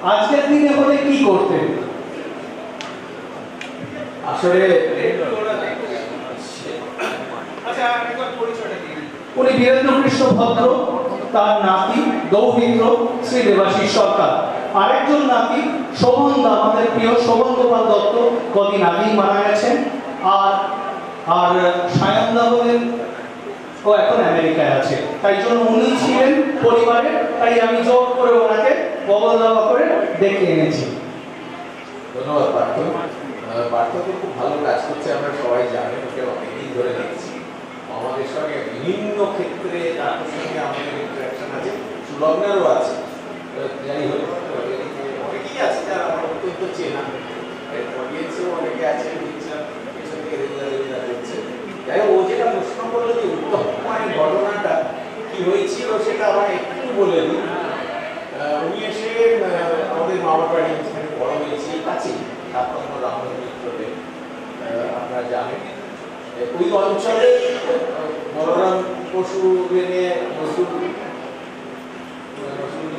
আজকের দিনে হলে কি করতেন? আসলে উনি বীরেন্দ্র কৃষ্ণ ভদ্র, তার নাতি দৌহিত্র শ্রী দেবাশিস সরকার, আরেকজন নাতি শোভন দা, আমাদের প্রিয় শোভন গোপাল দত্ত কদিন আগেই মারা গেছেন। আর আর সায়ন দা বলেন ও এখন আমেরিকায় আছে, তাই জন্য উনি ছিলেন পরিবারে, তাই আমি জোর করে ওনাকে বগল দাবা করে ডেকে এনেছি। ধন্যবাদ পার্থ। পার্থ তো খুব ভালো কাজ করছে, আমরা সবাই জানি, ওকে অনেকদিন ধরে দেখছি। আমাদের সঙ্গে বিভিন্ন ক্ষেত্রে তার সঙ্গে আমাদের ইন্টারাকশন আছে, সুলগ্নেরও আছে। যাই হোক, অনেকেই আছে যারা আমার অত্যন্ত চেনা, অডিয়েন্সেও অনেকে আছে, যাই হোক, ও যেটা প্রশ্ন করলো যে উত্তম কুমারের ঘটনাটা কি হয়েছিল সেটা আমার একটু বলে দিই। উনি এসে আমাদের মামার বাড়ি যেখানে বড় হয়েছে কাছেই ৭ নম্বর রামমোহন মিত্রতে, আপনারা জানেন ওই অঞ্চলে বলরাম পশু নিয়ে নজরুল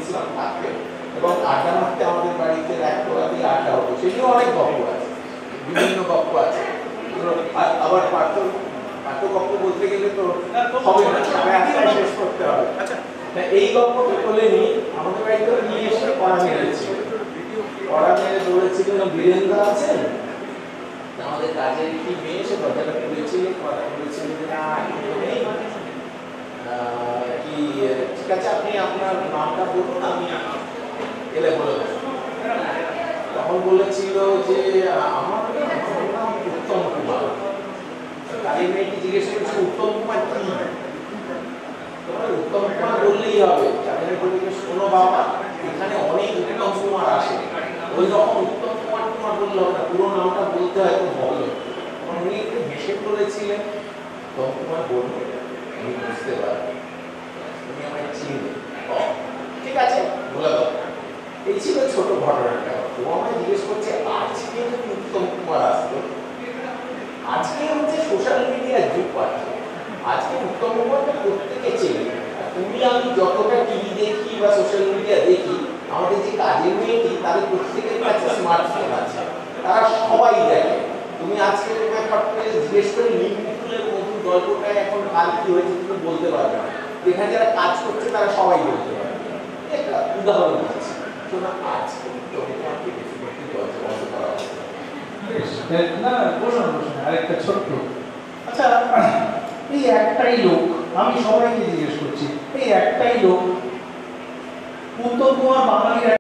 ইসলাম থাকতেন এবং আড্ডা মারতে আমাদের বাড়িতে এক দিয়ে আড্ডা হতো। সেটিও অনেক গল্প আছে, বিভিন্ন গল্প আছে। আবার পার্থ গল্প বলতে গেলে তো হবে না, শেষ করতে হবে। আচ্ছা, এই গল্পটা বলে নিই। আমাদের বাড়িতে নিয়ে এসে পড়া মেরেছে, পড়া মেরে বলেছিল বীরেন্দ্র আছেন, আমাদের কাজের একটি মেয়ে এসে দরজাটা খুলেছিল, কথা বলেছিল যে না কি ঠিক আছে, আপনি আপনার নামটা বলুন, আমি এলে বলে দেবো। তখন বলেছিল যে আমার নাম উত্তম কুমার। কাজের মেয়েটি জিজ্ঞেস করেছিল উত্তম কুমার কি? তোমার উত্তম কুমার বললেই হবে। তাদের বলে যে শোনো বাবা, এখানে অনেক উত্তম কুমার আসে, ওই রকম উত্তম কুমার তোমার বললে হবে না, পুরো নামটা বলতে হয়, তো বলো। উনি একটু হেসে বলেছিলেন উত্তম কুমার বলবো, আমি বুঝতে পারবো, তুমি আমায় চিনবে, ঠিক আছে বলে দাও। এই ছিল ছোট ঘটনাটা। ও আমায় জিজ্ঞেস করছে আজকে যদি উত্তম কুমার আসতো, আজকে হচ্ছে সোশ্যাল মিডিয়ার যুগ পাচ্ছে, আজকে উত্তম কুমারটা প্রত্যেকে চেনে। তুমি আমি যতটা টিভি দেখি বা সোশ্যাল মিডিয়া দেখি, আমাদের যে কাজের মেয়েটি তাদের প্রত্যেকের কাছে স্মার্টফোন আছে, তারা সবাই দেখে। তুমি আজকে জিজ্ঞেস করে নিমপুলের নতুন গল্পটা এখন কাল কি হয়েছে তুমি বলতে পারবে না, এখানে যারা কাজ করছে তারা সবাই বলতে পারবে। একটা উদাহরণ দিচ্ছি, শোনা আজকে উত্তম কুমারকে ডেফিনেটলি বন্ধ করা হবে না। বসুন বসুন, আরেকটা ছোট্ট। আচ্ছা, এই একটাই লোক, আমি সবাইকে জিজ্ঞেস করছি, এই একটাই লোক উত্তম কুমার বাঙালির